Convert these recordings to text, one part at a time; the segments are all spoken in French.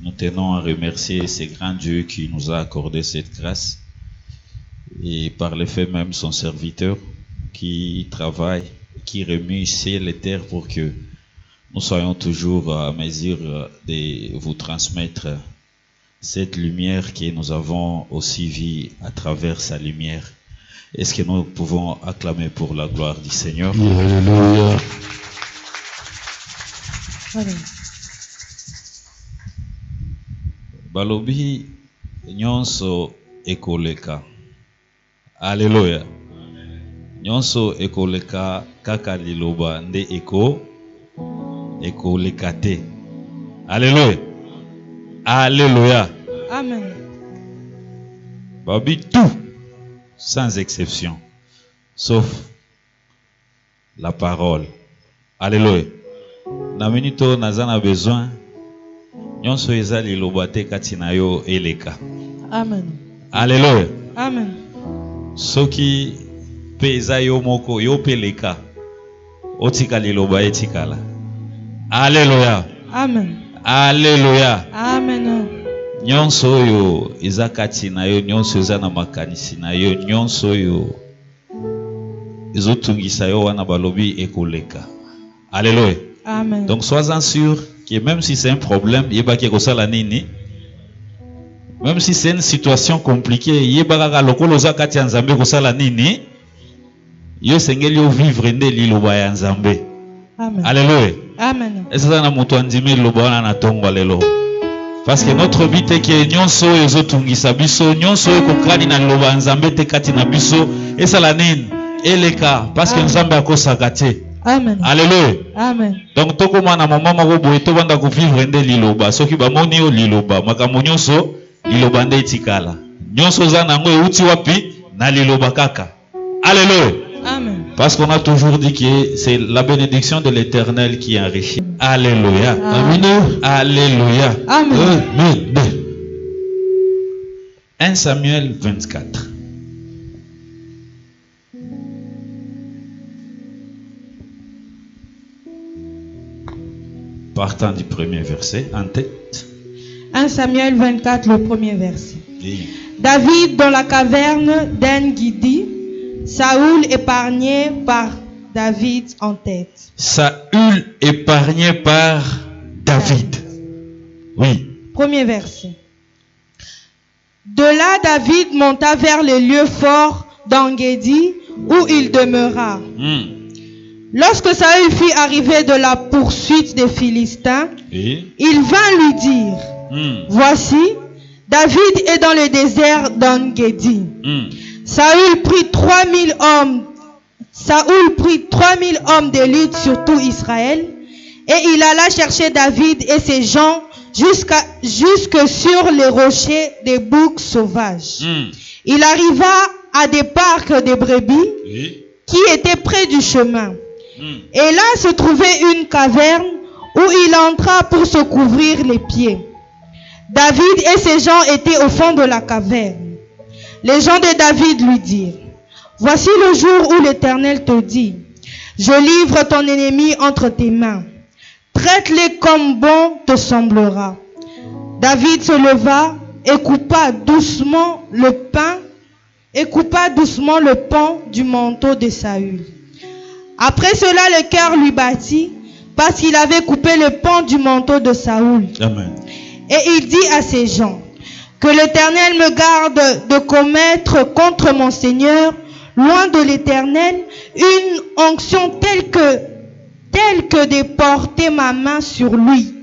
Nous tenons à remercier ce grand Dieu qui nous a accordé cette grâce et par le fait même son serviteur qui travaille, qui remue ciel et terre pour que nous soyons toujours à mesure de vous transmettre cette lumière que nous avons aussi vue à travers sa lumière. Est-ce que nous pouvons acclamer pour la gloire du Seigneur? Alléluia. Balobi nyonso ekoleka. Alléluia. Nyonso ekoleka kaka liloba nde ekoleka te. Alléluia. Alléluia. Amen. Babi tout, sans exception, sauf la parole. Alléluia. Na minito nazana besoin. Nyonso eza liloba te kati na yo eleka. Amen. Alléluia. Amen. Soki pe eza yo moko yo peleka. Otika liloba etikala. Alléluia. Amen. Alléluia. Amen. Nyonso oyo eza kati na yo, nyonso eza na makanisi na yo, nyonso oyo ezotungisa yo wana balobi ekoleka. Alléluia. Amen. Donc sois-en sûr que même si c'est un problème, yebaki kosala nini, même si c'est une situation compliquée, yebaka lokolo za kati ya Nzambe kosala nini, yo sengeli yo vivre nde liloba ya Nzambe. Amen. Alléluia. Amen. Et ça na moto andimi liloba wana na tongo lelo. Parce que notre but est que nyonso ezotungisa biso, nyonso ekokani na liloba ya Nzambe te kati na biso, esala nini eleka parce que Nzambe akosaka te. Amen. Alléluia. Amen. Donc toko mwana mama mako boye to banda ko vivre nde liloba soki ba moni yo liloba makambo nyonso liloba nde etikala nyonso za nango euti wapi na liloba kaka. Alléluia. Amen. Parce qu'on a toujours dit que c'est la bénédiction de l'Éternel qui enrichit. Alléluia. Amen. Alléluia. Amen. Amen. 1 Samuel 24. Partant du premier verset, en tête. 1 Samuel 24, le premier verset. Oui. David dans la caverne d'En-Gidi, Saoul épargné par David en tête. Saül épargné par David. Oui. Premier verset. De là, David monta vers le lieu fort d'En-Gedi où il demeura. Lorsque Saül fut arrivé de la poursuite des Philistins, Et il vint lui dire, voici, David est dans le désert d'En-Gedi. Saül prit 3000 hommes d'élite sur tout Israël, et il alla chercher David et ses gens jusque sur les rochers des boucs sauvages. Il arriva à des parcs de brebis qui étaient près du chemin. Et là se trouvait une caverne où il entra pour se couvrir les pieds. David et ses gens étaient au fond de la caverne. Les gens de David lui dirent, voici le jour où l'Éternel te dit, je livre ton ennemi entre tes mains. Traite-les comme bon te semblera. David se leva et coupa doucement le pan du manteau de Saül. Après cela, le cœur lui battit parce qu'il avait coupé le pan du manteau de Saül. Amen. Et il dit à ses gens, que l'Éternel me garde de commettre contre mon Seigneur, loin de l'Éternel, une onction telle que de porter ma main sur lui,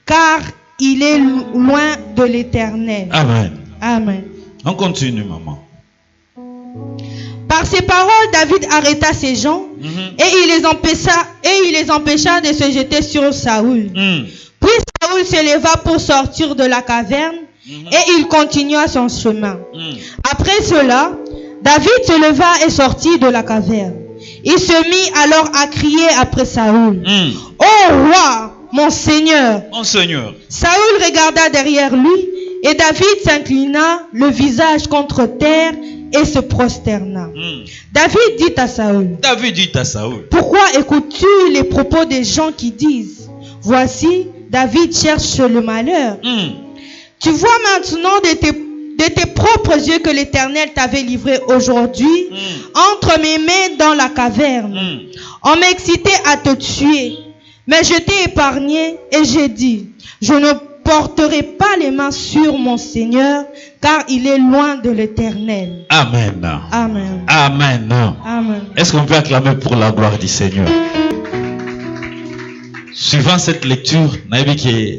car il est loin de l'Éternel. Amen. Amen. On continue, maman. Par ces paroles, David arrêta ses gens et il les empêcha de se jeter sur Saül. Puis Saül se leva pour sortir de la caverne et il continua son chemin. Après cela, David se leva et sortit de la caverne. Il se mit alors à crier après Saül. Ô roi, mon Seigneur! Mon Seigneur. Saül regarda derrière lui et David s'inclina le visage contre terre et se prosterna. David dit à Saül, pourquoi écoutes-tu les propos des gens qui disent, voici, David cherche le malheur? Tu vois maintenant de tes propres yeux que l'Éternel t'avait livré aujourd'hui entre mes mains dans la caverne. On m'excitait à te tuer, mais je t'ai épargné et j'ai dit, je ne porterai pas les mains sur mon Seigneur, car il est loin de l'Éternel. Amen. Amen. Amen. Amen. Est-ce qu'on peut acclamer pour la gloire du Seigneur? Suivant cette lecture, alléluia.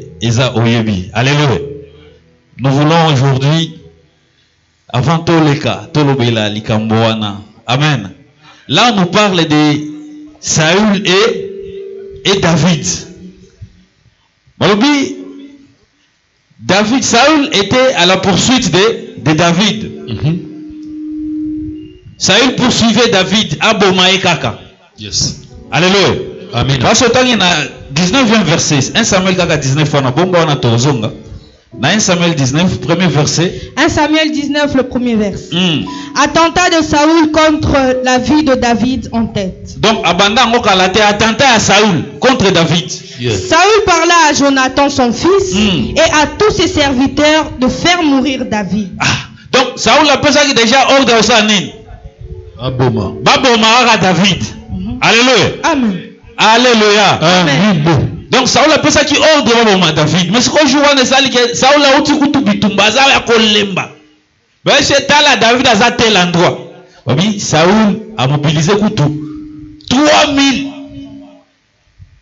Nous voulons aujourd'hui, avant tout les cas, amen. Là, on nous parle de Saül et David. Saül était à la poursuite de David. Saül poursuivait David à Bomae Kaka. Yes. Alléluia. Amen. Parce que il y a 19e verset. 1 Samuel Kaka 19 on a bomba on a tozonga. Dans 1 Samuel 19, premier verset. 1 Samuel 19, le premier verset. Attentat de Saül contre la vie de David en tête. Donc, abandon attentat à Saül contre David. Yes. Saül parla à Jonathan son fils et à tous ses serviteurs de faire mourir David. Donc, Saül a pensé déjà ordre au Sanin. Aboma. Baboma à David. Alléluia. Amen. Alléluia. Amen. Donc Saül a pensé qu'il ordre à David. Mais ce qu'on joue on est ça que Saül a outi kutu bitumba za ya kolemba. Ben c'est là David a tel endroit. Oui, Saül a mobilisé kutu 3000.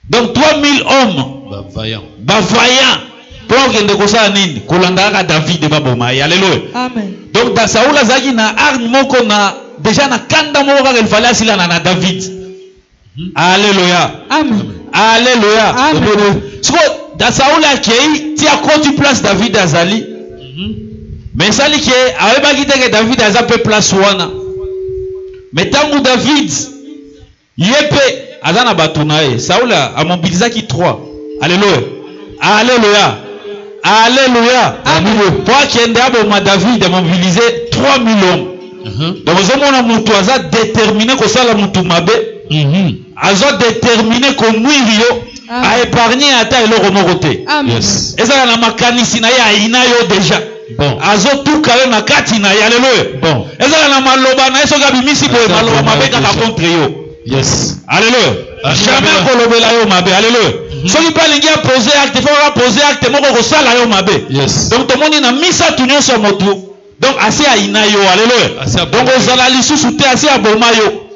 Donc 3000 hommes. Bavaillants. Pour que de ça nini kolanda David baboma. Alléluia. Amen. Donc dans Saül a zaki na arme moko na déjà na kanda moko il fallait asila na David. Alléluia. Amen. Alléluia. Amen. So, dans Saül a qui tu as contre place David Azali. Mais ça dit que avec bagité que David a zappé place wana. Mais tant que David yepé azana batunae Saül a mobilisé qui 3. Alléluia. Alléluia. Alléluia. Amen. Pour qu'il y ait David a mobilisé 3000 hommes. Donc vous avez mutu aza déterminé que ça la mutu mabe. Azo déterminé que muirio a épargné ata eloko moko te. Yes. Et ça la makanisi na ya ina yo déjà. Bon. Azo tout kale na kati na ya alléluia. Bon. Et ça la maloba na so gabi misi boy maloba mabe kaka contre yo. Yes. Alléluia. Jamais kolobela yo mabe. Alléluia. Soki pa lingi a poser acte, faut poser acte moko ko sala yo mabe. Yes. Donc tout le monde na misa tunyo so motu. Donc assez à ina yo. Alléluia. Donc ozala lisusu te assez à boma yo.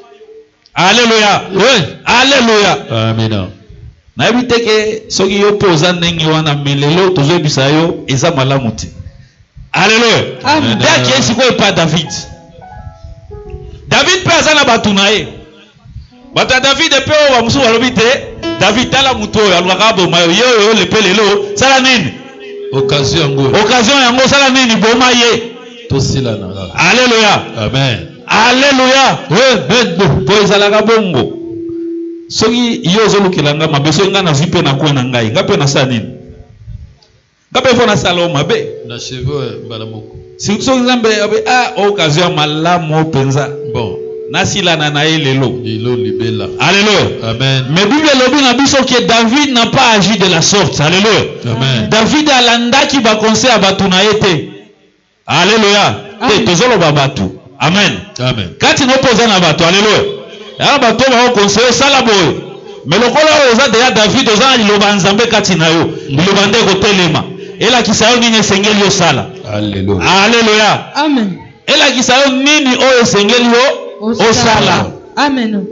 Alléluia. Oui. Alléluia. Amen. Na ebite ke soki yo poza ndenge wana melelo tozo bisa yo eza malamu te. Alléluia. Amen. Dès que siko pas David. David pe azana batunae. Bata David pe o ba musu balobi te. David tala muto yo alwaka boma yo le pelelo sala nini? Occasion yango. Occasion yango sala nini boma ye. Tosila na. Alléluia. Amen. Alléluia. Oui, po ezalaka bongo. Soki yo zolukilanga mabe so nga na vipe na kwa na ngai. Ngape na sa nini? Ngape fo na sala o mabe. Na cheveux balamoko. Si so nzambe occasion malamu penza. Bon. Nasila na lelo. Lilo libela. Alléluia. Amen. Mais Bible lobi na biso que David n'a pas agi de la sorte. Alléluia. Amen. David alandaki ba conseil abatu na yete. Alléluia. Te tozolo babatu. Amen. Amen. Quand il n'oppose na bato, alléluia. Ya bato ba conseiller sala boy. Mais le kola oza déjà David oza liloba nzambe kati na yo. Liloba nde ko telema. Ela kisayo nini sengeli yo sala. Alléluia. Alléluia. Amen. Ela kisayo nini o sengeli yo osala. Amen.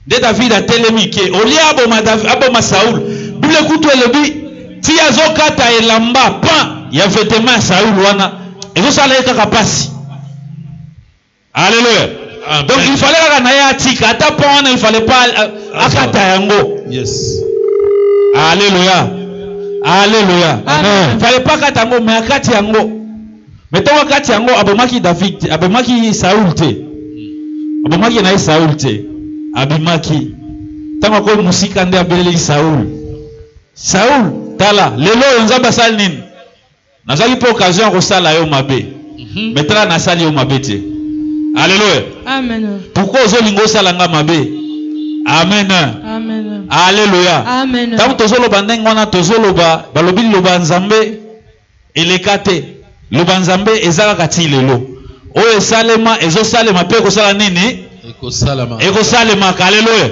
De David a telemi ke olia aboma David aboma Saül. Bible kutu elobi ti azokata elamba pa ya vêtement Saül wana. Ezo sala kaka pasi. Alléluia. Donc il fallait la tika il fallait pas akata yango. Yes. Alléluia. Alléluia. Amen. Il fallait pas akata yango mais akati yango. Mais tant akati yango abomaki David, abomaki Saül te. Abomaki na Saül te. Abimaki. Tant ko musika nde abeleli Saül. Saül tala lelo nzamba sal nini. Nazali pour occasion ko sala yo mabe. Mettra na sali yo mabe te. Alléluia. Amen. Pourquoi ozolingo salanga mabe? Amen. Amen. Alléluia. Amen. Tant tozoloba ndenge wana tozoloba balobi loba nzambe elekate lubanzambe ezala kati lelo oyo esalema ezosalema pe kosala nini ekosalema haleluya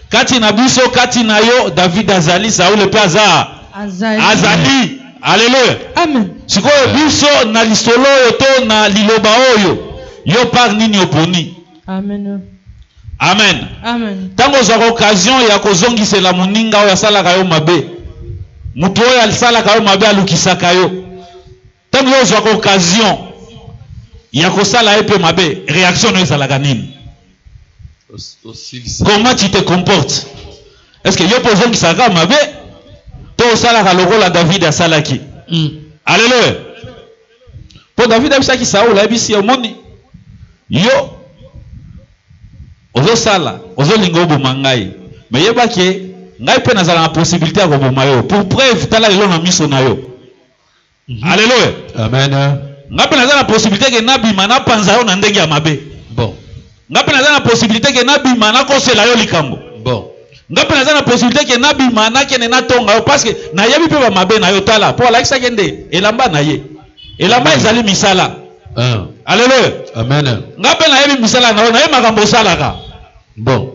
kati na biso kati na yo David azali Saul pe azali haleluya Amen. sikoyo biso na lisolo oyo to na liloba oyo yo par nini oponi Amen. Amen. Amen. Tango za occasion ya kozongisela muninga oyo asalaka yo mabe mutu oyo asalaka yo mabe alukisaka yo tango yo za occasion ya kosala epe mabe réaction no ezalaka nini comment tu te comportes est-ce que yo pozongisaka mabe to osalaka lokola David asalaki alléluia po David abisaki Saul abisi omoni yo ozosala ozolinga oboma ngai mais yebake ngai pe nazala na possibilité ya koboma yo pour preuve tala lelo na miso na yo alléluia Amen. ngai pe nazala na possibilité ke nabima napanza yo na ndenge ya mabe Bon. ngai pe nazala na possibilité ke nabima nakosela yo likambo Bon. ngai pe nazala na possibilité ke nabima nakende natonga yo parce que nayebi pe bamabe na yo tala po alakisaki nde elamba na ye elamba ezali misala alléluia Amen. ngai pe nayebi misala na yo nayebi makambo osalaka Bon.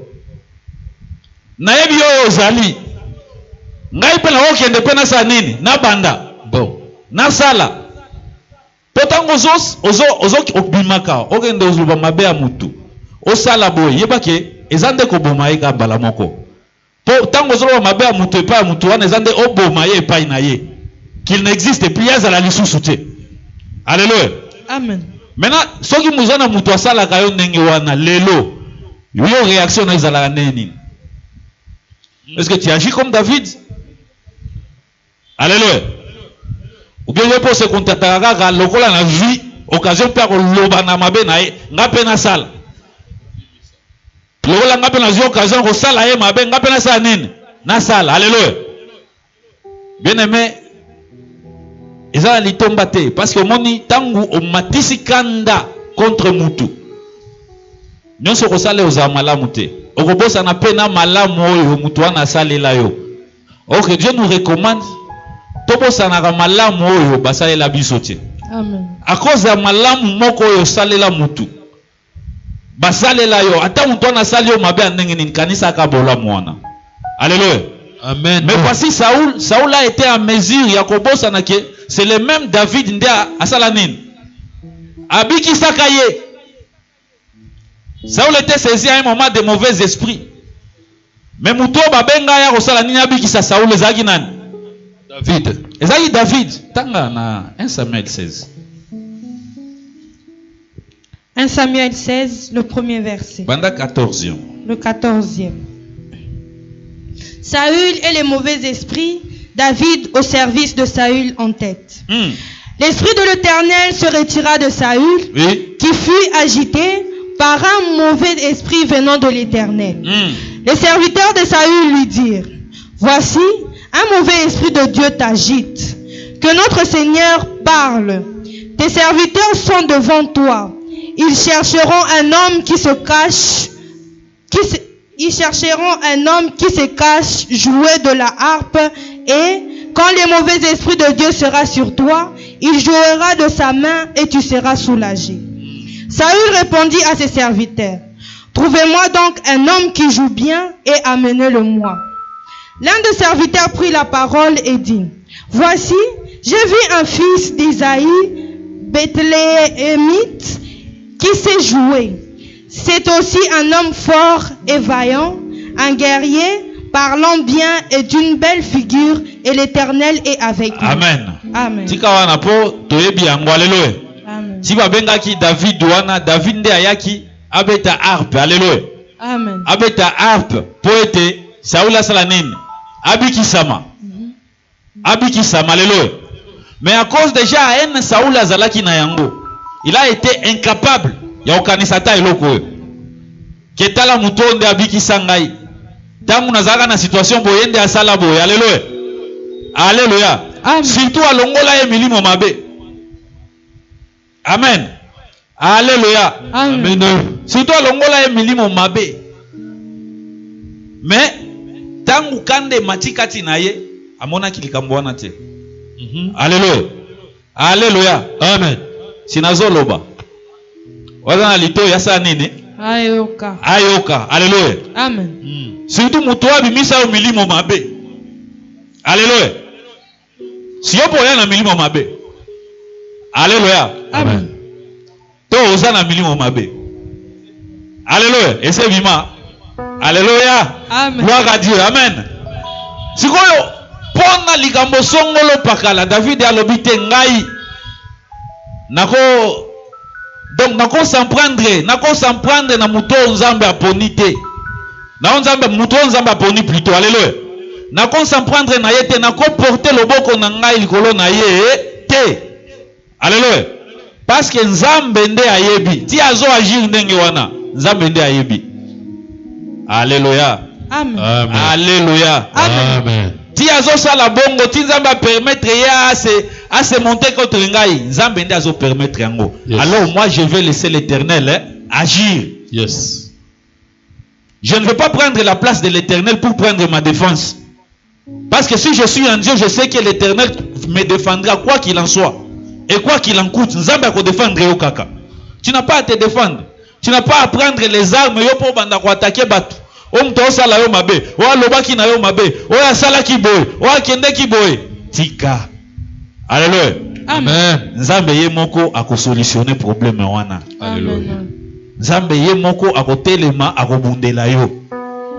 nayebi oyo ozali ngai pe nakokende mpe nasala nini nabanda Bon. nasala mpo ntango obimaka okende ozoloba mabe ya mutu osala boye yebake eza nde koboma ye ka mbala moko mpo ntango ozoloba mabe ya mutu epai ya mutu wana eza nde oboma ye epai na ye qu'il n'existe plus azala lisusu te alléluia Amen. maintenant soki muza na mutu asalaka yo ndenge wana lelo yo réaction na ezalaka nini est-ce que tu agis comme David alléluia ou bien yo po se kontataka kaka lokola na vie occasion mpe ya koloba na mabe na ye nga mpe nasala lokola nga mpe nazwi occasion kosala ye mabe nga mpe nasala nini nasala alléluia bien aimé ezala litomba te parce que omoni ntango omatisi kanda contre mutu nyonso kosala ozala malamu te okobosana mpe na malamu oyo mutu wana asalela yo ok Dieu nous recommande tobosanaka malamu oyo basalela biso te Amen. à cause ya malamu moko oyo osalela mutu basalela yo ata mutu wana asali yo mabe ya ndenge nini kanisaka bolamu wana alléluia Amen. mais voici Saul a été en mesure ya kobosana ke c'est le même David nde asala nini abikisaka ye Saul était saisi à un moment de mauvais esprits mais mutu oyo babenga ya kosala nini abikisa Saul ezalaki nani David. ezalaki David tanga na 1 Samuel 16 1 Samuel 16, le premier verset. banda 14e Le 14e. Saül et les mauvais esprits, David au service de Saül en tête. L'esprit de l'Éternel se retira de Saül, oui qui fut agité par un mauvais esprit venant de l'Éternel. Les serviteurs de Saül lui dirent: voici, un mauvais esprit de Dieu t'agite. Que notre Seigneur parle. Tes serviteurs sont devant toi. Ils chercheront un homme qui se cache, ils chercheront un homme qui se cache jouer de la harpe, et quand le mauvais esprit de Dieu sera sur toi, il jouera de sa main et tu seras soulagé. Saül répondit à ses serviteurs: trouvez-moi donc un homme qui joue bien et amenez-le-moi. L'un des serviteurs prit la parole et dit: voici, j'ai vu un fils d'Isaïe, Bethléemite, qui sait jouer. C'est aussi un homme fort et vaillant, un guerrier, parlant bien et d'une belle figure, et l'Éternel est avec lui. Amen. Amen. Tika wana po toyebi yango alléluia. Amen. Si babengaki David wana David nde ayaki abeta harpe alléluia. Amen. Abeta harpe po ete Saul asala nini abikisama abikisama alléluia. Mais à cause déjà haine Saul azalaki na yango, il a été incapable ya okanisa ta eloko oyo ketala mutu nde abikisa ngai tangu nazalaka na situation boye nde asala boye alléluia alléluia. Surtout alongola ye milimo mabe amen alléluia Amen. surtout alongola ye milimo mabe mais tangu kande matikati na ye amonaki likambo wana te alléluia. Alléluia. Amen. Sinazoloba. Wazana lito yasa nini? Ayoka. Ayoka. Alléluia. Amen. Surtout mutoa bimisa au milimo mabe. Alléluia. Si yo boya na milimo mabe. Alléluia. Amen. To oza na milimo mabe. Alléluia. Et c'est vima. Alléluia. Amen. Gloire à Dieu. Amen. Sikoyo pona likambo songolo pakala David alobite ngai. Nako donc nako s'en prendre na muto nzambe aponite. Na nzambe muto nzambe aponi plutôt. Alléluia. Nako s'en prendre na yete nako porter loboko na ngai likolo na ye te. Alléluia. Parce que nzambe nde ayebi. Ti azo agir ndenge wana. Nzambe nde ayebi. Alléluia. Amen. Amen. Alléluia. Amen. Ti azo sala bongo ti nzambe a permettre ya à se monter contre ngai. Nzambe nde azo permettre yango. Yes. Alors moi je vais laisser l'Éternel agir. Yes. Je ne vais pas prendre la place de l'Éternel pour prendre ma défense. Parce que si je suis en Dieu, je sais que l'Éternel me défendra quoi qu'il en soit. Et quoi qu'il en coûte, Nzambe ko défendre yo kaka. Tu n'as pas à te défendre. Tu n'as pas à prendre les armes yo pour banda ko attaquer batu. O mto sala yo mabe, o alobaki na yo mabe, o asala ki boy, o akende ki boy. Tika. Alléluia. Amen. Nzambe ye moko ako solutionner problème wana. Alléluia. Nzambe ye moko akotelema akobundela yo.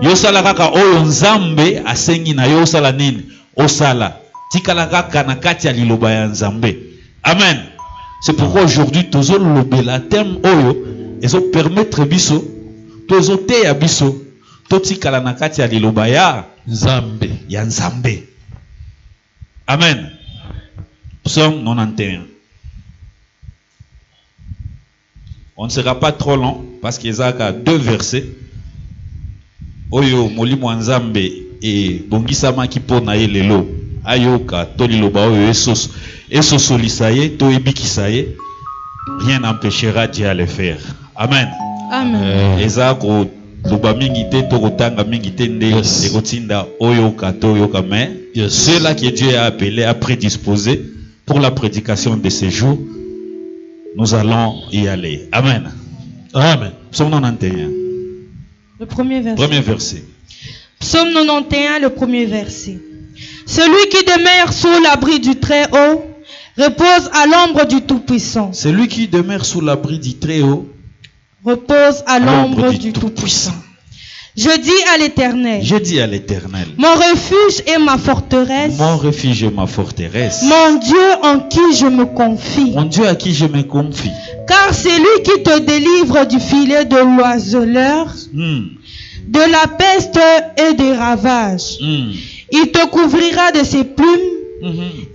Yo sala kaka oyo Nzambe asengi na yo sala nini? Osala. Tikala kaka na kati ya liloba ya Nzambe. Amen. C'est pourquoi aujourd'hui tozo lobela thème oyo ezo permettre biso tozo te ya biso to tikala na kati ya liloba ya Nzambe. ya Nzambe. Amen. Psaume 91. On ne sera pas trop long parce qu'il y a 2 versets. Oyo molimo Nzambe et bongisama ki pona ye lelo. Ayoka to liloba oyo eso solisaye to ebikisaye. Rien n'empêchera Dieu à le faire. Amen. Amen. Ezako loba mingi te to kotanga mingi te nde ekotinda oyoka to yoka mais ceux-là que Dieu a appelé à prédisposer pour la prédication de ces jours, nous allons y aller. Amen. Amen. Psaume 91. Le premier verset. Premier verset. Psaume 91, le premier verset. Celui qui demeure sous l'abri du Très-Haut repose à l'ombre du Tout-Puissant. Celui qui demeure sous l'abri du Très-Haut repose à l'ombre du Tout-Puissant. Je dis à l'Éternel. Je dis à l'Éternel. Mon refuge et ma forteresse. Mon refuge et ma forteresse. Mon Dieu en qui je me confie. Mon Dieu à qui je me confie. Car c'est lui qui te délivre du filet de l'oiseleur, de la peste et des ravages. Il te couvrira de ses plumes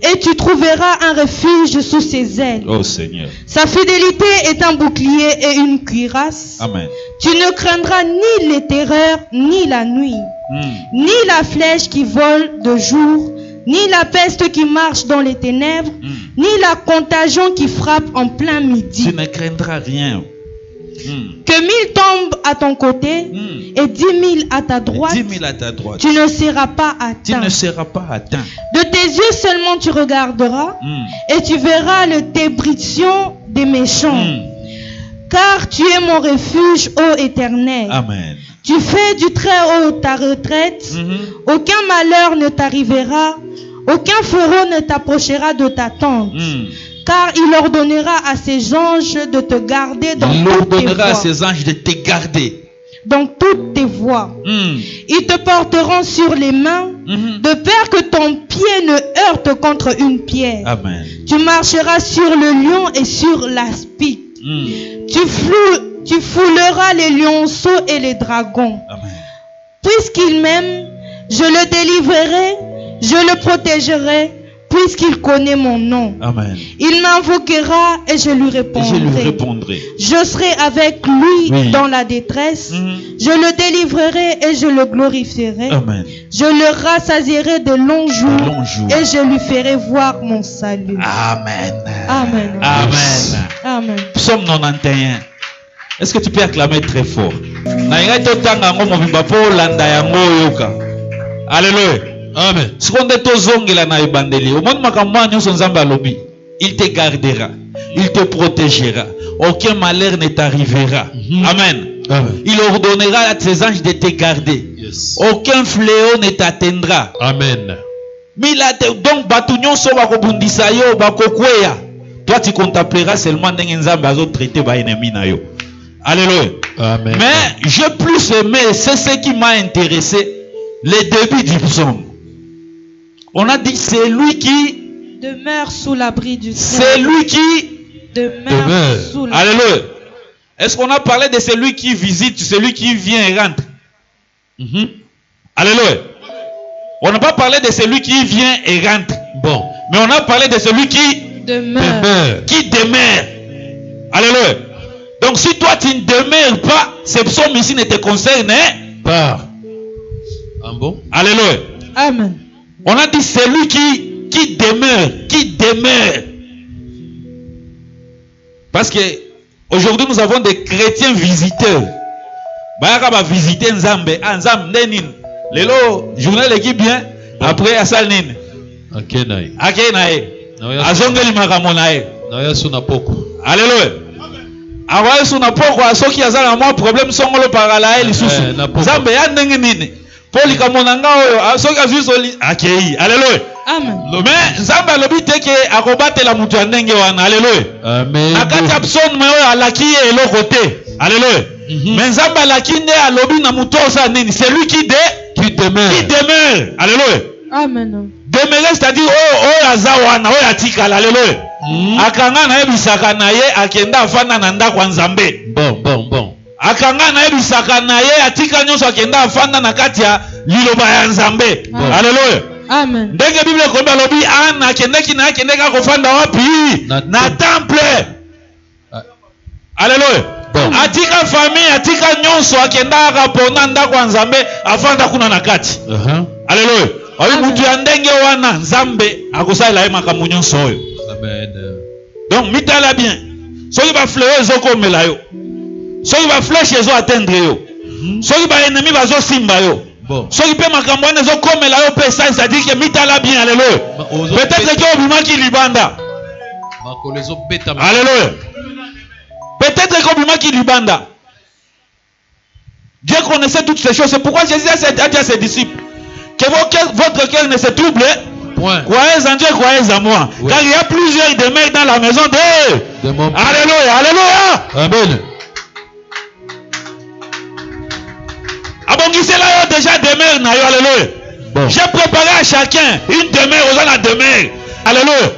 et tu trouveras un refuge sous ses ailes. Oh Seigneur. Sa fidélité est un bouclier et une cuirasse. Amen. Tu ne craindras ni les terreurs, ni la nuit, ni la flèche qui vole de jour, ni la peste qui marche dans les ténèbres, ni la contagion qui frappe en plein midi. Tu ne craindras rien. Que 1000 tombent à ton côté et 10 000 à ta droite, 10 000 à ta droite. tu ne seras pas atteint. Tu ne seras pas atteint. De tes yeux seulement tu regarderas et tu verras le débrition des méchants. Car tu es mon refuge, ô Éternel. Amen. Tu fais du Très-Haut ta retraite. Aucun malheur ne t'arrivera. Aucun fléau ne t'approchera de ta tente. Car il ordonnera à ses anges de te garder dans toutes tes voies. À ses anges de te garder dans toutes tes voies. Ils te porteront sur les mains, de peur que ton pied ne heurte contre une pierre. Amen. Tu marcheras sur le lion et sur l'aspic. Tu fouleras les lionceaux et les dragons. Amen. Puisqu'il m'aime, je le délivrerai, je le protégerai, puisqu'il connaît mon nom. Amen. Il m'invoquera et je lui répondrai. Je serai avec lui dans la détresse. Je le délivrerai et je le glorifierai. Amen. Je le rassasierai de longs jours et je lui ferai voir mon salut. Amen. Amen. Amen. Amen. Psaume 91. Est-ce que tu peux acclamer très fort? Alléluia. Amen. Seconde tozongela na ebandeli. Omoni makambo nyonso Nzambe alobi. il te gardera, il te protégera. Aucun malheur ne t'arrivera. Amen. Amen. Il ordonnera à ses anges de te garder. Yes. Aucun fléau ne t'atteindra. Amen. Donc, batunyon so bakobundisa yo, bakokweya. Toi, tu contempleras seulement ndenge nzambe azo traiter ba ennemi na yo. Alléluia. Amen. Mais j'ai plus aimé, c'est ce qui m'a intéressé, le début du psaume. On a dit c'est lui qui demeure sous l'abri du c'est ciel. lui qui Demeure sous l'abri. Alléluia. Est-ce qu'on a parlé de celui qui visite, celui qui vient et rentre? Alléluia. On n'a pas parlé de celui qui vient et rentre. Bon. Mais on a parlé de celui qui Demeure. qui demeure. Alléluia. Donc si toi tu ne demeures pas, ce psaume ici ne te concerne pas. Ah bon? Alléluia. Amen. On a dit celui qui demeure, qui demeure. Parce que aujourd'hui nous avons des chrétiens visiteurs. Bayaka va visiter Nzambe, Nzambe nenin. Lelo journal l'équipe bien après asal nin. Akenae. Akenae. Azongeli makamonae. Naya suna poko. Alléluia. Awa suna poko asoki azala mo problème songolo paralae lisusu. Nzambe ya ndenge nini? Poli kamonanga oyo asoki azusoli akei. Alléluia. Amen. Mais Nzambe alobi teke akobatela mutu ya ndenge wana. Alléluia. Amen. Nakati abson moyo alaki eloko te. Alléluia. Mais Nzambe alaki nde alobi na mutu osa nini? C'est lui qui demeure. Qui demeure. Alléluia. Amen. Demeurer, c'est-à-dire oh azawana oh atikala. Alléluia. Akanga na ebisaka na ye akenda afanda na ndako ya Nzambe. Bon. Akanga na ebisaka na ye atika nyonso akenda afanda na kati ya liloba ya Nzambe. Alléluia. Amen. Ndenge Bible komba lobi ana akendeki na akendeka kofanda wapi? Na temple. Alléluia. Atika famille atika nyonso akenda akapona ndako ya Nzambe afanda kuna na kati. Alléluia. Oyo mutu ya ndenge wana Nzambe akosala ye makambo nyonso oyo. Amen. Donc mitala bien. Soki ba fleur ezokomela yo. Soki ba flèche ezo atteindre yo. Soki ba ennemi bazo simba yo. Soki pe makambo wana ezokomela yo pe ça c'est-à-dire que mitala bien. Alléluia. Peut-être que obimaki libanda. Alléluia. Peut-être que obimaki libanda. Dieu connaissait toutes ces choses. C'est pourquoi Jésus a dit à ses disciples que votre cœur ne se trouble. Croyez en Dieu, croyez en moi. Oui. Car il y a plusieurs demeures dans la maison de mon Père. Alléluia, alléluia. Amen. Abongissez là déjà demeure na yo, alléluia. Bon. J'ai préparé à chacun une demeure aux la demeure. Alléluia.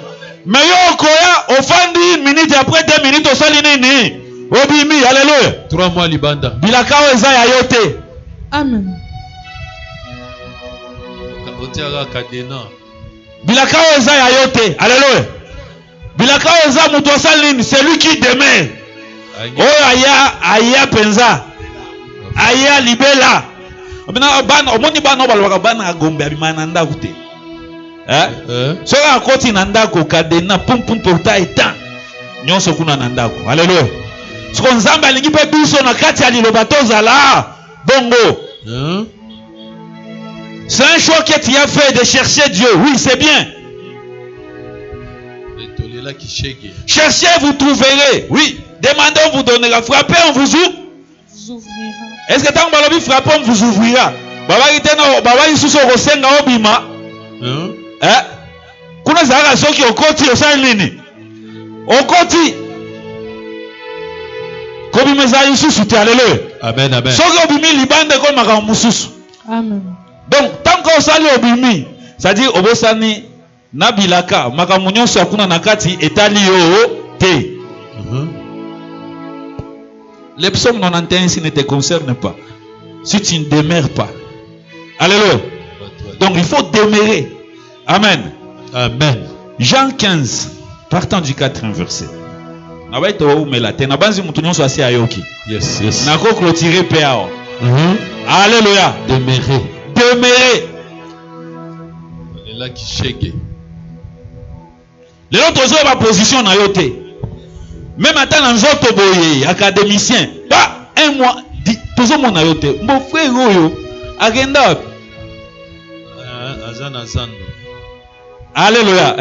Mais yo koya offandi une minute après 2 minutes au sali nini. Obimi, alléluia. 3 mois libanda. Bilaka eza ya yote. Amen. Otiara kadena. Bilaka eza ya yote. Alléluia. Bilaka eza mutu asali nini, c'est lui qui demeure. Oh aya penza. Aya libela. Obina bana omoni bana balwaka bana agombe abimana ndako te. Soka akoti na ndako kadena pum portail tan. Nyonso kuna na ndako. Alléluia. Soko Nzambe alingi pe biso na kati ya liloba tozala bongo. C'est un choix que tu as fait de chercher Dieu. Oui, c'est bien. Cherchez, vous trouverez. Oui. Demandez, on vous donnera. Frappez, on vous ouvrira. Est-ce que tant que vous frappez, on vous ouvrira? Baba isusu okosenga obima. Kuna zaka soki okoti osali nini? Okoti. Kobima za isusu te. Alléluia. Amen, amen. Soki obimi libande ko makambo mususu. Amen. Donc tant que osali obimi, c'est-à-dire obosani na bilaka makambo nyonso akuna na kati etali yo te. Le psaume 91 ici ne te concerne pas. Si tu ne demeures pas. Alléluia. Donc il faut demeurer. Amen. Amen. Jean 15, partant du 4e verset. Yes. Nako clôturer PAO. Alléluia. Demeurer. Là qui chèque. Les autres ont ma position na yote. Même à temps nzoto boye académicien. Pas un mois toujours mon na yote. Mon frère oyo agenda. Azan. Alléluia.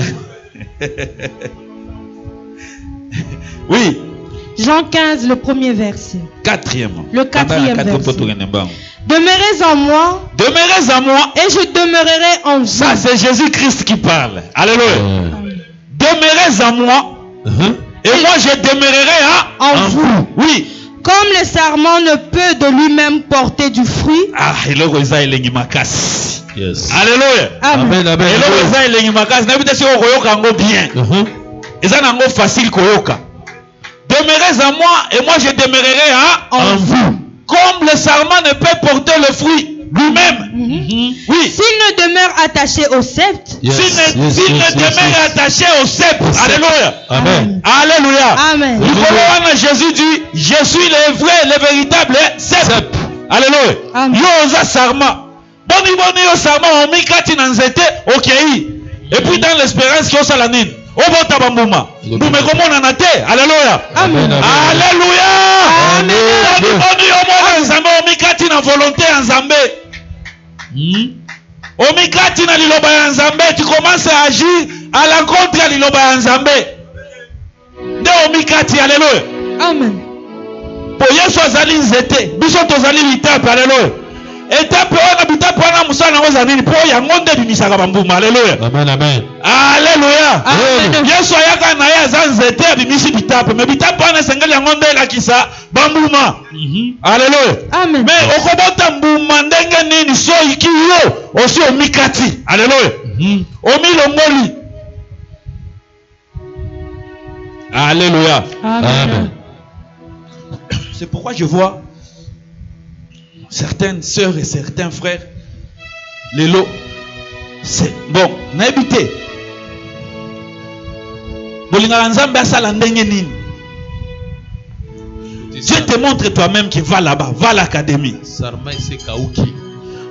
Oui. Jean 15, le premier verset. Quatrième. Le quatrième verset. Demeurez en moi. Demeurez en moi. Et je demeurerai en vous. Ça, c'est Jésus-Christ qui parle. Alléluia. Demeurez en moi. Et moi, je demeurerai en vous. Oui. Comme le sarment ne peut de lui-même porter du fruit. Ah, Yes. Alléluia. Amen. Amen. Facile koyoka. Demeurez en moi et moi je demeurerai en vous. Comme le sarment ne peut porter le fruit lui-même. Oui. S'il ne demeure attaché au sceptre. S'il ne demeure attaché au sceptre. Alléluia. Amen. Alléluia. Amen. Jésus dit, je suis le vrai, le véritable sceptre. Alléluia. Yoza sarment. Boni yo sarment omikati na nzete okei. Et puis dans l'espérance qui osa la nine. Obota bambuma. Nous me komona na te. Alléluia. Amen. Alléluia. Amen. Boni yo mona nzambe omikati na volonté ya nzambe. Omikati na liloba ya nzambe, tu commences à agir à l'encontre ya liloba ya nzambe. De omikati. Alléluia. Amen. Po Yesu azali nzete, biso tozali litape. Alléluia. Etape wana bitape wana musala ngoza nini po yango nde bimisaka bambuma. Alléluia. Amen. Amen. Alléluia. Amen. Yesu ayaka na ye aza nzete abimisi bitape, mais bitape wana esengeli yango nde elakisa bambuma. Alléluia. Amen. Mais okobota mbuma ndenge nini soki yo osi omikati. Alléluia. Omilongoli. Alléluia. Amen. C'est pourquoi je vois certaines sœurs et certains frères, les lots, c'est bon, n'habitez. Dieu te montre toi-même que va là-bas, va à l'académie.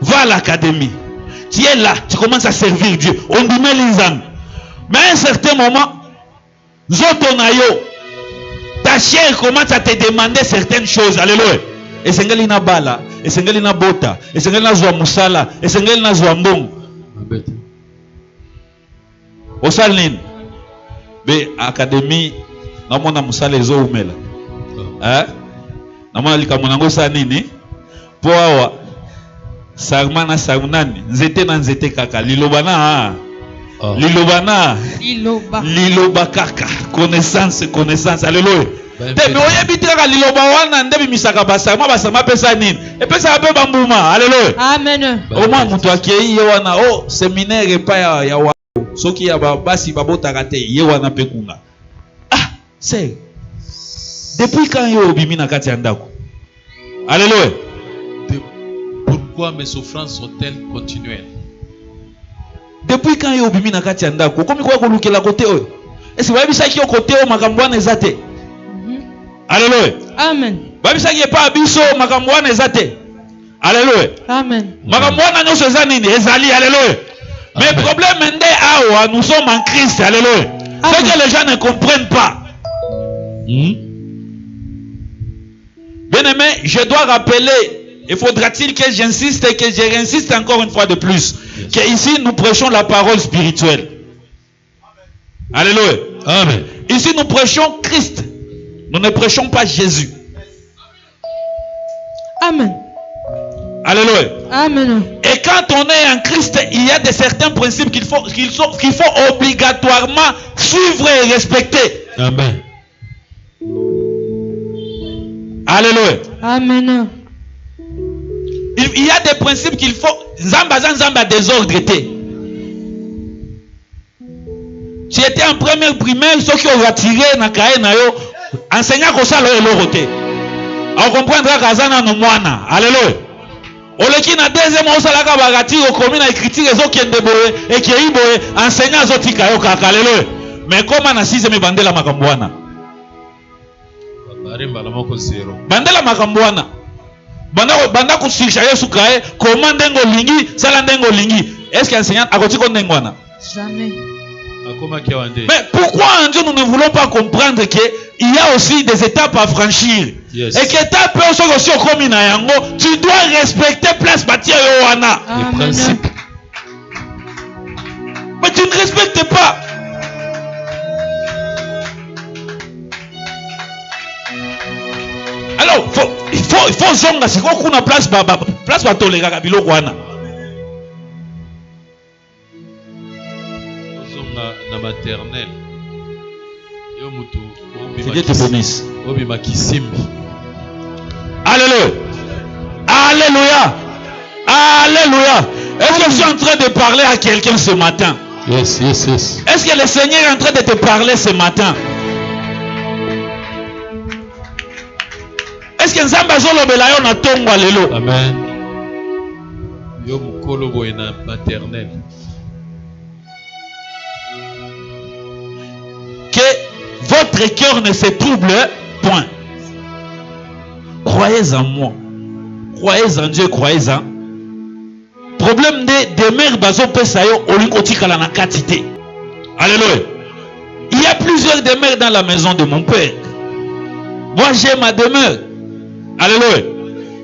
Va à l'académie. Tu es là, tu commences à servir Dieu. On dit mais à un certain moment, ta chair commence à te demander certaines choses. Alléluia. Et sengeli na bala, et sengeli na bota, et sengeli na zwa musala, et sengeli na zwa mbongo. Osalin. Be académie na mona musala ezo umela. Na mona likamonango sa nini? Po awa sarmana sarmunani, nzete na nzete kaka, lilobana liloba kaka, connaissance. Alléluia. Mais oyebitaka liloba wana nde bimisaka basama pesa nini? Epesa pe bambuma. Alléluia. Amen. Oma mutu akei ye wana séminaire pa ya wa soki ya basi babotaka te ye wana pe kunga. C'est depuis quand yo obimi na kati ya ndako? Alléluia. Pourquoi mes souffrances sont-elles continuelles? Depuis quand yo obimi na kati ya ndako? Komi kwa kolukela kote oyo. Esi wabisaki yo kote o makambo wana ezate. Alléluia. Amen. Babisaki pa biso makambo wana ezate. Alléluia. Amen. Makambo wana nyonso eza nini? Ezali. Alléluia. Mais le problème nde awa nous sommes en Christ. Alléluia. C'est que les gens ne comprennent pas. Bien aimé, je dois rappeler, il faudra-t-il que j'insiste et que je réinsiste encore une fois de plus, que ici nous prêchons la parole spirituelle. Alléluia. Amen. Ici nous prêchons Christ. Nous ne prêchons pas Jésus. Amen. Alléluia. Amen. Et quand on est en Christ, il y a certains principes qu'il faut obligatoirement suivre et respecter. Amen. Alléluia. Amen. Il y a des principes qu'il faut. Zamba désordre. Si tu étais en première primaire, ceux qui ont retiré na kae na yo, enseignant ko sala eloroté. On comprendra kazana no mwana. Alléluia. Oleki na deuxième osalaka bagati okomi na écriture ezokende boye ekei boye enseignant azotika yo kaka. Alléluia. Mais comment na sixième bandela makambo wana? Bandela makambo wana. Banda ko sircha Yesu kae comment ndengo lingi sala ndengo lingi. Est-ce que enseignant akotiko ndengo wana? Jamais. Mais pourquoi en Dieu nous ne voulons pas comprendre qu'il y a aussi des étapes à franchir? Yes. Et que étape aussi comme yango, tu dois respecter place bâtir yoana. Les principes. Mais tu ne respectes pas. faut zonga siko kuna place ba toleka biloko wana. Zonga na maternelle. Yo mutu Que Dieu te bénisse. Obi makisimbi. Alléluia. Alléluia. Alléluia. Est-ce que je suis en train de parler à quelqu'un ce matin? Yes. Est-ce que le Seigneur est en train de te parler ce matin? Est-ce que Nzamba zolobela yo na tongo lelo? Amen. Yo mukolo boye na maternelle. Que votre cœur ne se trouble point. Croyez en moi. Croyez en Dieu, croyez en. Problème de demeure bazo pesa yo olingotikala na katité. Alléluia. Il y a plusieurs demeures dans la maison de mon père. Moi j'ai ma demeure. Alléluia.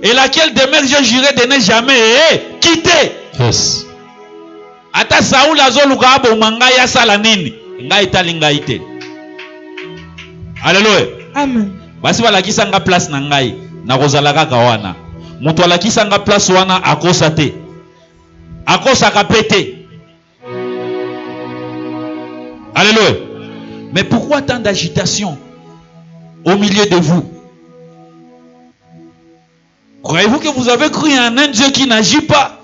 Et laquelle demeure je jurais de ne jamais quitter. Yes. Ata Saoul azoluka abo manga ya sala nini? Ngai tali ngai te. Alléluia. Amen. Basi balakisa nga place na ngai na kozala kaka wana. Mutu alakisa nga place wana akosa te. Akosa kapete. Alléluia. Mais pourquoi tant d'agitation au milieu de vous? Croyez-vous que vous avez cru en un Dieu qui n'agit pas?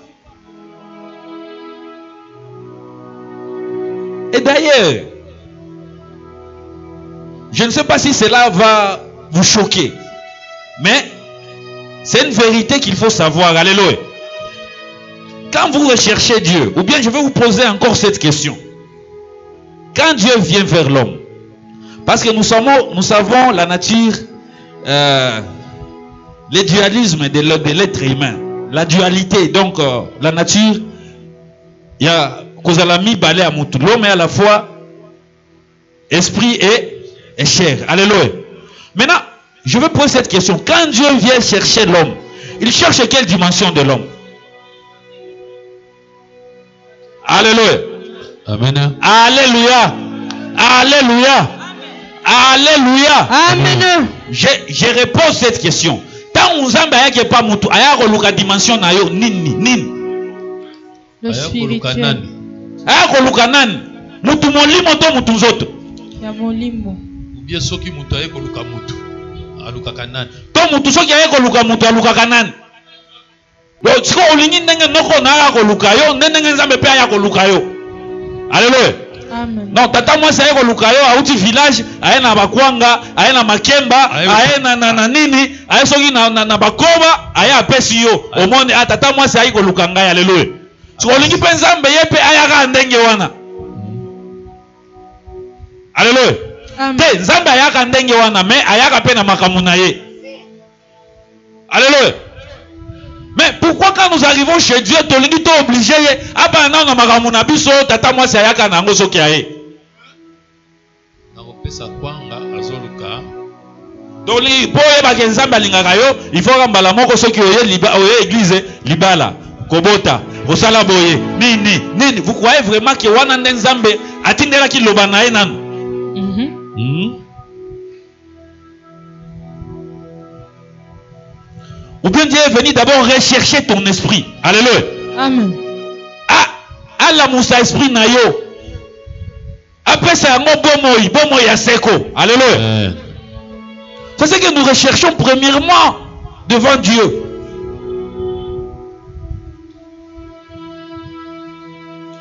Et d'ailleurs, je ne sais pas si cela va vous choquer, mais c'est une vérité qu'il faut savoir. Alléluia. Quand vous recherchez Dieu, ou bien je vais vous poser encore cette question. Quand Dieu vient vers l'homme, parce que nous savons la nature, le dualisme de l'être humain, la dualité, donc la nature, il y a Kozalami balé à Moutou, l'homme est à la fois esprit et chair. Alléluia. Maintenant, je vais poser cette question. Quand Dieu vient chercher l'homme, il cherche quelle dimension de l'homme? Alléluia. Amen. Alléluia. Alléluia. Alléluia. Amen. Je réponds cette question. Tant on zamba yake pas mutu, aya koluka dimension na yo nini. Le spirituel. Aya koluka nani? Mutu molimo to mutu nzoto. Ya molimo. Ubie soki mutu aye koluka mutu. Aluka kanani. To mutu soki aye koluka mutu aluka kanani. Yo siko olingi ndenge noko na aya koluka yo, ndenge nzambe pe aya koluka yo. Alléluia. Amen. Non, tata moi ça yeko lukayo auti village, aye na bakwanga, aye na makemba, aye na nini, aye soki na bakoba, aye apesi yo. Omone tata moi ça yeko lukanga. Alléluia. Tu olingi pe nzambe yepe ayaka ndenge wana. Alléluia. Te nzambe ayaka ndenge wana mais ayaka pe na makamu na ye. Alléluia. Mais pourquoi quand nous arrivons chez Dieu, tolingi to obligé aba na na makamu na biso tata moi ça yaka na ngo soki aye. Na kopesa kwanga azoluka. Toli boye ba kenzamba lingaka yo, il faut kambala moko soki oye église libala kobota osala boye nini. Vous croyez vraiment que wana nzambe atindela ki loba na ye nanu? Ou bien Dieu est venu d'abord rechercher ton esprit. Alléluia. Amen. Ah la moussa esprit na yo. Après ça bomo ya seko. Alléluia. C'est ce que nous recherchons premièrement devant Dieu.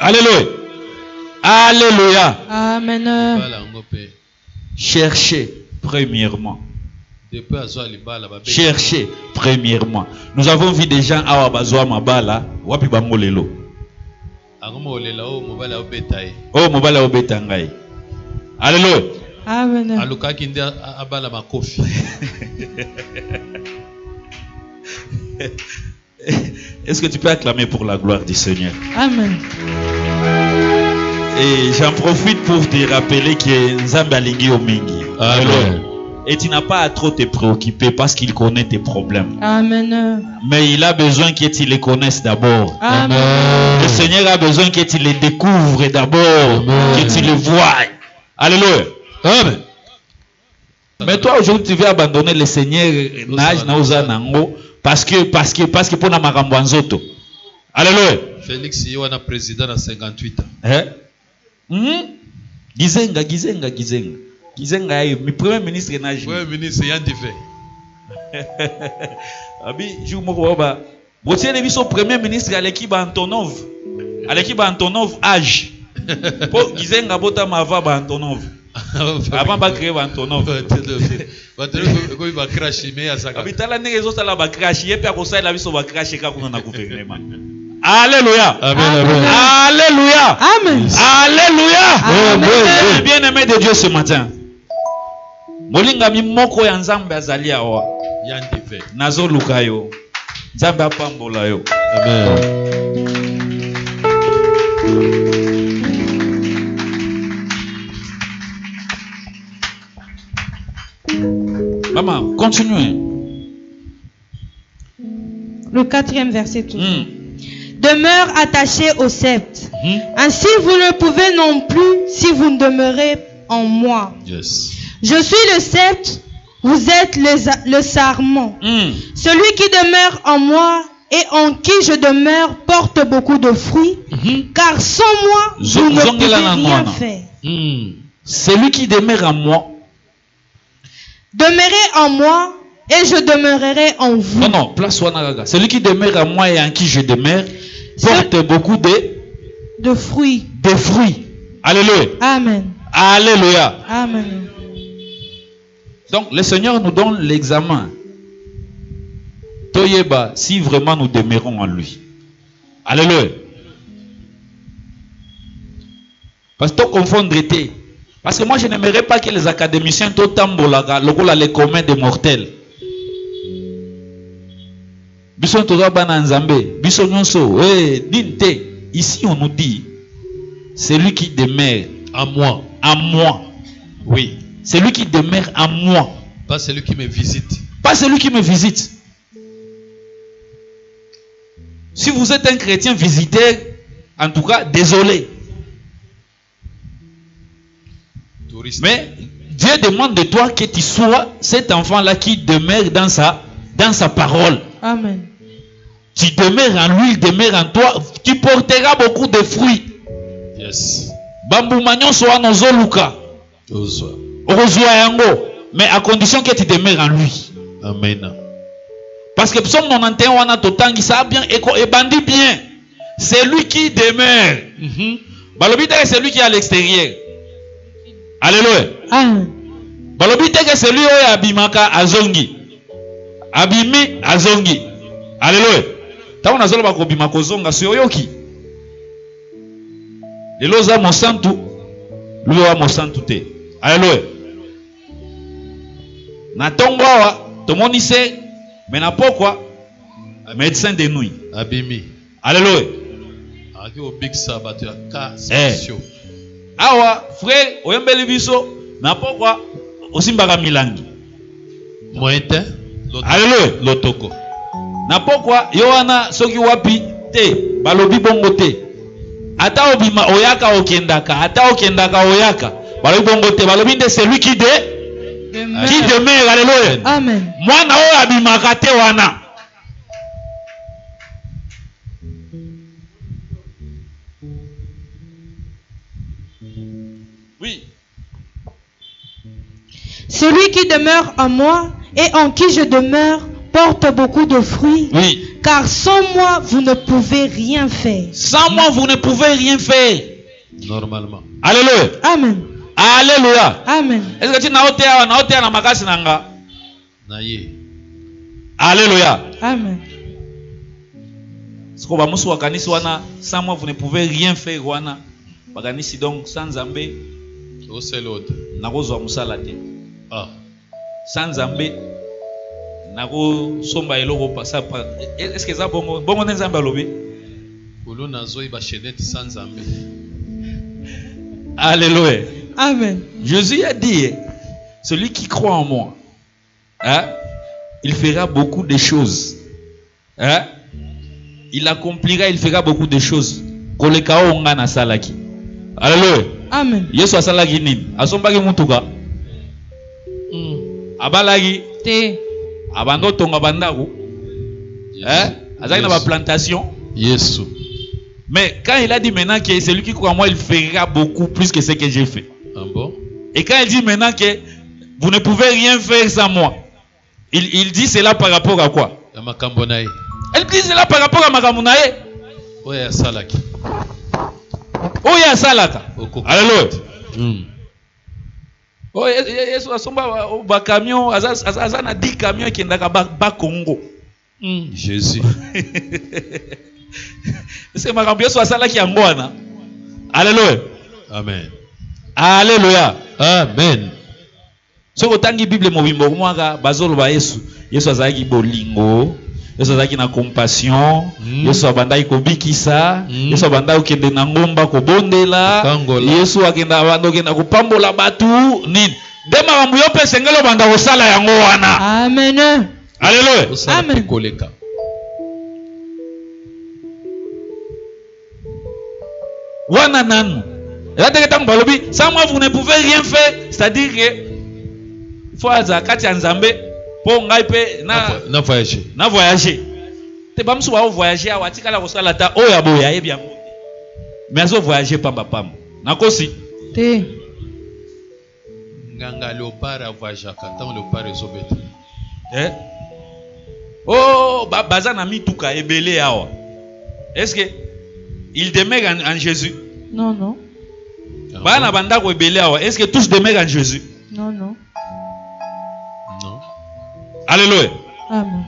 Alléluia. Alléluia. Amen. Cherchez premièrement. Cherchez premièrement. Nous avons vu des gens à Wabazoa Mabala, Wapi Bangolelo. Oh, Mobala Obetangai. Alléluia. Amen. Est-ce que tu peux acclamer pour la gloire du Seigneur? Amen. Et j'en profite pour te rappeler que Nzambe alingi omingi. Amen. Et tu n'as pas à trop te préoccuper parce qu'il connaît tes problèmes. Amen. Mais il a besoin que tu les connaisses d'abord. Amen. Le Seigneur a besoin que tu les découvres d'abord, que tu les voies. Alléluia. Amen. Mais toi aujourd'hui tu veux abandonner le Seigneur nage na uza nango parce que pour na makambo nzoto. Alléluia. Félix Yohana président à 58 ans. Gizenga mi premier ministre nage. Premier ministre Yandive. Abi jou moko ba botier le biso premier ministre à l'équipe Antonov. À l'équipe Antonov âge. Pour Gizenga bota mava ba Antonov. Avant ba créer Antonov. Ko ba crash mais à ça. Abi tala ndenge zo sala ba crash yepe akosala la biso ba crash ka kuna na gouvernement. Alléluia. Amen. Alléluia. Amen. Alléluia. Bien-aimé de Dieu ce matin. Molinga mi moko ya Nzambe azali awa. Yandive. Nazo lukayo. Nzambe apambola yo. Amen. Maman, continuez. Le 4e verset tout. Demeure attaché au sceptre. Ainsi vous ne pouvez non plus si vous ne demeurez en moi. Yes. Je suis le sceptre, vous êtes le sarment. Celui qui demeure en moi et en qui je demeure porte beaucoup de fruits, car sans moi vous ne pouvez rien faire. Celui qui demeure en moi. Demeurez en moi et je demeurerai en vous. Non, place Wanagaga. Celui qui demeure en moi et en qui je demeure porte beaucoup de fruits. De fruits. Alléluia. Amen. Alléluia. Amen. Donc le Seigneur nous donne l'examen. Toyeba, si vraiment nous demeurons en lui. Alléluia. Parce que confondre était. Parce que moi je n'aimerais pas que les académiciens totambolaga lokola les communs des mortels. Bison toza bana nzambe, bison nyonso, dinte. Ici on nous dit celui qui demeure en moi. En moi. Oui. Celui qui demeure en moi. Pas celui qui me visite. Pas celui qui me visite. Si vous êtes un chrétien visiteur, en tout cas, désolé. Touriste. Mais Dieu demande de toi que tu sois cet enfant-là qui demeure dans sa parole. Amen. Tu demeures en lui, il demeure en toi. Tu porteras beaucoup de fruits. Yes. Bambu manyon soa nozo luka. Ozwa yango. Mais à condition que tu demeures en lui. Amen. Parce que psaume 91 wana totangi ça bien et bandit bien. C'est lui qui demeure. Balobite c'est lui qui est à l'extérieur. Alléluia. Amen. Balobite c'est lui oyo abimaka azongi. Abimi azongi. Alléluia. Tawo nazolo bakobima kozonga so yoki. Lelo za mosantu. Lui wa mosantu te. Alléluia. Na tongo wa tomoni se mais na pourquoi médecin de nuit. Abimi. Alléluia. Aki au big sabbat ya ka spéciaux. Awa frère oyembeli biso na pourquoi osimbaka milangi. Moente. Alléluia. Lotoko. Na pourquoi yoana soki wapi te balobi bongo te. Ata obima oyaka okendaka, ata okendaka oyaka. Balobi bongo te, balobi nde celui qui demeure. Alléluia. Amen. Mwana oyo abimaka te wana. Oui. Celui qui demeure en moi et en qui je demeure porte beaucoup de fruits. Oui. Car sans moi, vous ne pouvez rien faire. Sans moi, vous ne pouvez rien faire. Normalement. Alléluia. Amen. Alléluia. Amen. Est-ce que tu n'as pas na makasi nanga? Naye. Alléluia. Amen. Ce qu'on va moussou wakanisi wana, sans moi, vous ne pouvez rien faire wana. Wakanisi donc sans Zambé. Oh c'est l'autre. Nagozo musala te. Ah. Sans Zambé. Nago somba eloko pasa. Est-ce que ça bongo nzambe alobi? Kulu nazo iba chenette sans Zambé. Alléluia. Amen. Jésus a dit, celui qui croit en moi, hein, il fera beaucoup de choses. Hein? Il accomplira, il fera beaucoup de choses. Kolekao onga na salaki. Alléluia. Amen. Yesu asalaki nini? Asombaki mutuka. abalagi Te. abando tonga bandako azaki na ba plantation Yesu. mais quand il a dit maintenant que celui qui croit en moi il fera beaucoup plus que ce que j'ai fait. Ah bon? Et quand il dit maintenant que vous ne pouvez rien faire sans moi, il dit cela par rapport à quoi? Ya makambo na ye. Elle dit cela par rapport à Magamunae. Oya salaki. Oh ya salaka. Alléluia. Oh Yesu asomba ba camion azana 10 camions qui ndaka ba Congo. Jésus. C'est makambo Yesu asalaki yango wana. Alléluia. Amen. Alléluia. Amen. So otangi Bible mobimbo mwaka bazolo ba Yesu. Yesu azalaki bolingo. Yesu azalaki na compassion. Yesu abandaki kobikisa. Yesu abandaki okende na ngomba kobondela. Yesu akenda abandokenda kopambola batu nini. Nde makambo yo pe sengelo banda kosala yango wana. Amen. Alléluia. Amen. Koleka. Wana nanu. Là dès que tant balobi, sans moi vous ne pouvez rien faire, c'est-à-dire que faut azakati nzambe po ngai pe na voyager. Na voyager. Te bamsu ba voyager awatika la kosala ta oya boya yebi yango. Mais azo voyager pamba pamba. Nakosi. Te. Nganga léopard a voyager quand léopard ezobeta. Oh baza na mituka ebele awa. Est-ce que il demeure en Jésus? Non, non. Bana bandako ebele awa. Est-ce que tous demeurent en Jésus? Non, non. Non. Alléluia. Amen.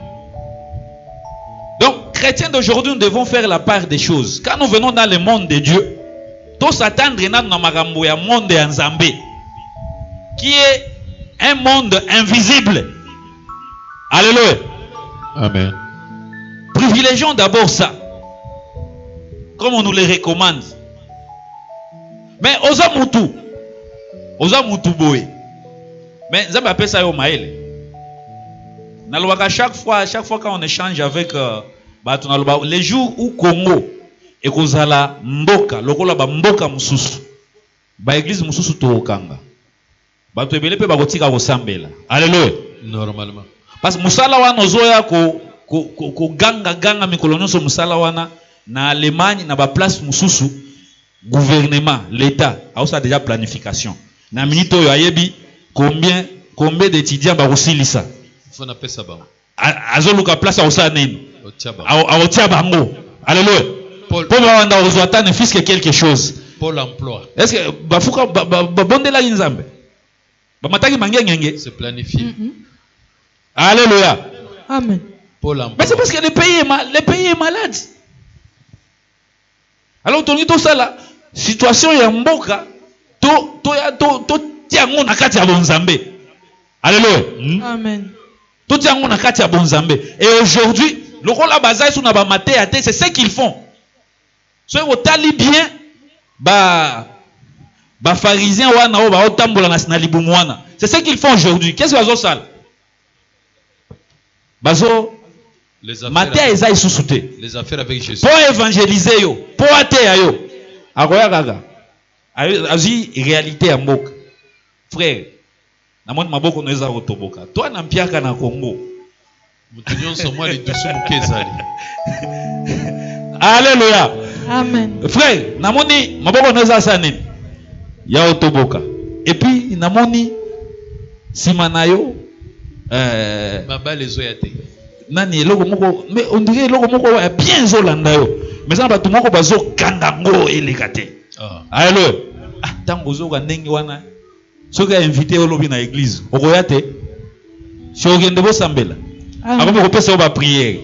Donc, chrétiens d'aujourd'hui, nous devons faire la part des choses. Quand nous venons dans le monde de Dieu, tout s'attendre dans makambo ya monde ya Nzambe, qui est un monde invisible. Alléluia. Amen. Privilégions d'abord ça, comme on nous le recommande. Mais oza mutu boy. Mais Nzambe appelle ça yo maele. Chaque fois quand on échange avec les jours où Congo et kozala mboka lokola ba mboka mususu ba église mususu to okanga bato ebele pe bakotika kosambela. Alléluia. Normalement parce que musala wana ozoya ko ganga mikolo nyonso musala wana na Allemagne na ba place mususu gouvernement l'état a aussi déjà planification na minute oyo ayebi combien d'étudiants ba kosilisa faut appeler ça ba azoluka place a osa nini aotia bango. Alléluia. Pour bawanda ozwata ne fils que quelque chose. Pôle emploi. Est-ce que bafuka bondela Nzambe bamataki mangengenge c'est planifié. Alléluia. Amen. Pôle emploi. Mais c'est parce que le pays est malade. Alors toni to sala situation ya mboka to tiango na kati ya bonzambe. Alléluia. Amen. To tiango na kati ya bonzambe. Et aujourd'hui, lokola bazai suna ba maté até, c'est ce qu'ils font. So vous tali bien ba pharisiens wana o ba otambola na libumu wana. C'est ce qu'ils font aujourd'hui. Qu'est-ce que bazo sala? Bazo maté eza isusute. Les affaires avec Jésus. Pour évangéliser yo, pour ateya yo. Akoya gaga. Azi réalité ya mboka. Frère, na moni maboko no eza kotoboka. Toi na mpiaka na Congo. Mutunyon so moi les dessous mukezali. Alléluia. Amen. Frère, na moni maboko no eza sanini. Ya otoboka. Et puis na moni sima na yo baba les oyate. Nani eloko moko mais on dirait eloko moko ya bien zolanda yo. Mais ça ba tumoko bazo kangango elekate. Alléluia. Tango zoka ndenge wana. Soki invité olobi na église, okoya te. Si okende bo sambela. Akomi kopesa yo ba prière.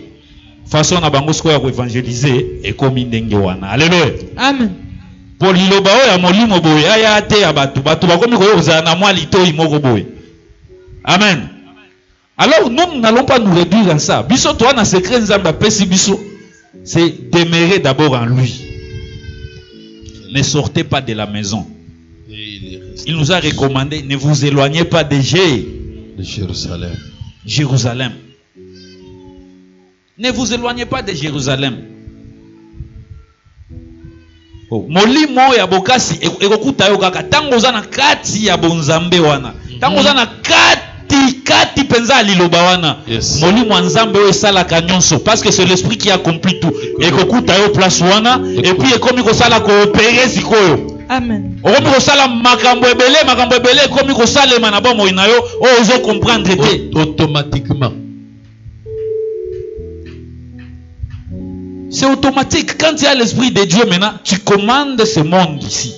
Façon na bango siko ya ko évangéliser et komi ndenge wana. Alléluia. Amen. Pour liloba o ya molimo boye aya te ya batu bakomi ko yozala na mwa litoyi moko boye. Amen. Alors nous n'allons pas nous réduire en ça. Biso toi na secret nzamba pesi biso, c'est demeurer d'abord en lui. Ne sortez pas de la maison. Il nous a recommandé, ne vous éloignez pas de Jérusalem. Jérusalem. Ne vous éloignez pas de Jérusalem. Molimo ya bokasi ekokuta yo kaka tango za na kati ya bonzambe wana. Tango za na kati kati penza liloba wana. Yes. Molimo nzambe oyo esala kanyonso parce que c'est l'esprit qui accomplit tout. Et kokuta yo place wana et puis ekomi kosala koopérer sikoyo. Amen. Okomi kosala makambo ebele ekomi kosalema na bomoi na yo oyo ozo comprendre te. Automatiquement. C'est automatique. Quand il y a l'esprit de Dieu maintenant, tu commandes ce monde ici.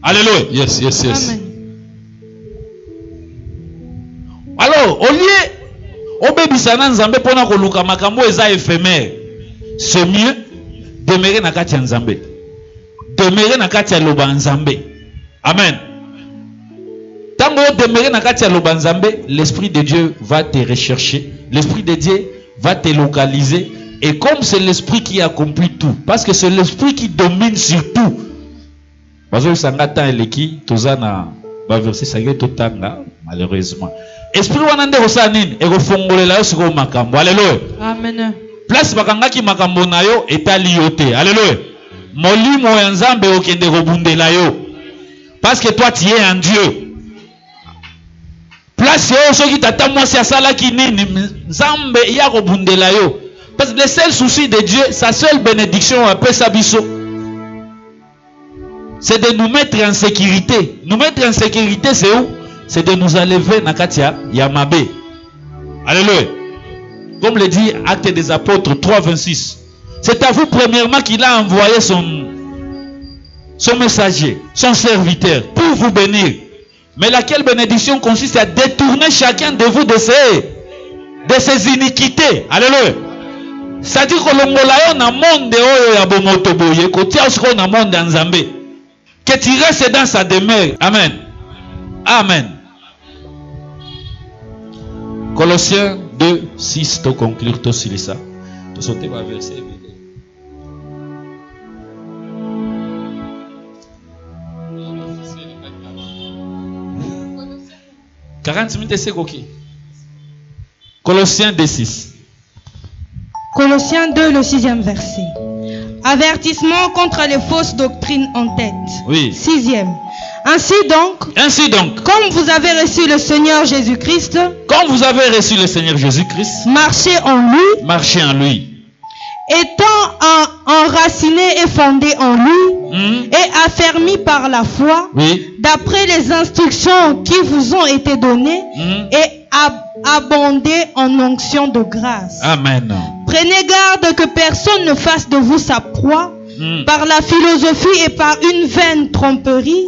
Alléluia. Yes, yes, yes. Amen. Alors, au lieu, au bébisana nzambe pona koluka makambo eza éphémère. C'est mieux demeurer na kati ya nzambe. Demeurer na kati ya loba nzambe. Amen. Tango demeurer na kati ya loba nzambe, l'esprit de Dieu va te rechercher. L'esprit de Dieu va te localiser. Et comme c'est l'esprit qui accomplit tout, parce que c'est l'esprit qui domine sur tout. Parce que sangata eleki tozana ba verset sagé totanga malheureusement. Esprit wana nde kosanini ekofongolela yo siko makambo. Alléluia. Amen. Place bakangaki makambo na yo etali yo te. Alléluia. Molimo ya nzambe okende kobundela yo. Parce que toi tu es en Dieu. Place yo soki tata mwasi asalaki nini nzambe ya kobundela yo. Parce que le seul souci de Dieu, sa seule bénédiction après Sabiso, c'est de nous mettre en sécurité. Nous mettre en sécurité, c'est où? C'est de nous enlever Nakatia Yamabe. Alléluia. Comme le dit Actes des Apôtres 3:26. C'est à vous premièrement qu'il a envoyé son messager, son serviteur, pour vous bénir. Mais laquelle bénédiction consiste à détourner chacun de vous de ses iniquités. Alléluia. C'est-à-dire que l'ongola na monde oyo ya bomoto boye kotia osiko na monde ya nzambe que tu restes dans sa demeure. Amen. Amen. Colossiens 2:6 to conclure to sur ça. To sauter va verset 40 minutes c'est OK. Colossiens 2:6. Colossiens 2, le 6e verset. Avertissement contre les fausses doctrines en tête. Oui. 6e. Ainsi donc, comme vous avez reçu le Seigneur Jésus-Christ, marchez en lui, étant enraciné et fondé en lui, et affermi par la foi, d'après les instructions qui vous ont été données, et abondé en onction de grâce. Amen. Prenez garde que personne ne fasse de vous sa proie par la philosophie et par une vaine tromperie,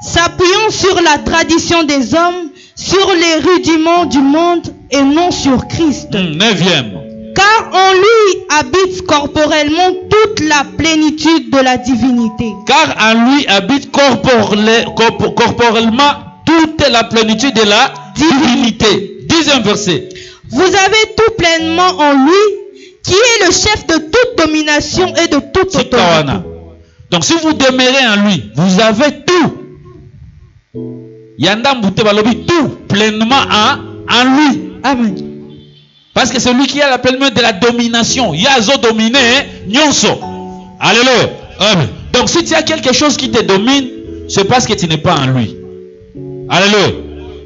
s'appuyant sur la tradition des hommes, sur les rudiments du monde et non sur Christ. 9e. Car en lui habite corporellement toute la plénitude de la divinité. Car en lui habite corporellement toute la plénitude de la divinité. 10e verset. Vous avez tout pleinement en lui, qui est le chef de toute domination et de toute autorité. Donc si vous demeurez en lui, vous avez tout. Tout pleinement en lui. Amen. Parce que c'est lui qui a la pleinement de la domination. Yazo dominé, nyonso. Alléluia. Amen. Donc si tu as quelque chose qui te domine, c'est parce que tu n'es pas en lui. Alléluia.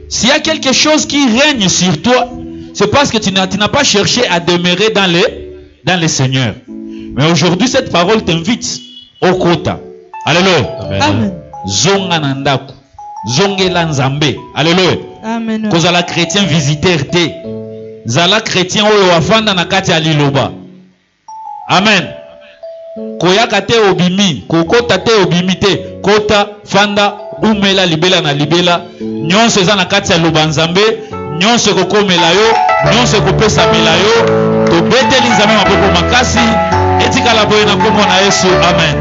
S'il y a quelque chose qui règne sur toi, c'est parce que tu n'as pas cherché à demeurer dans le Seigneur. Mais aujourd'hui, cette parole t'invite au kota. Alléluia. Amen. Zonga nandaku. Zongela nzambe. Alléluia. Amen. Kozala chrétien visiteur te. Zala chrétien oyo wafanda na kati ya liloba. Amen. Koyaka te obimi, kokota te obimi te, kota fanda umela libela na libela, nyonso eza na kati ya loba nzambe, nyonso kokomela yo, nyonso kopesa mila yo, tobeteli nzambe maboko makasi, etikala boye na kombo na Yesu. Amen.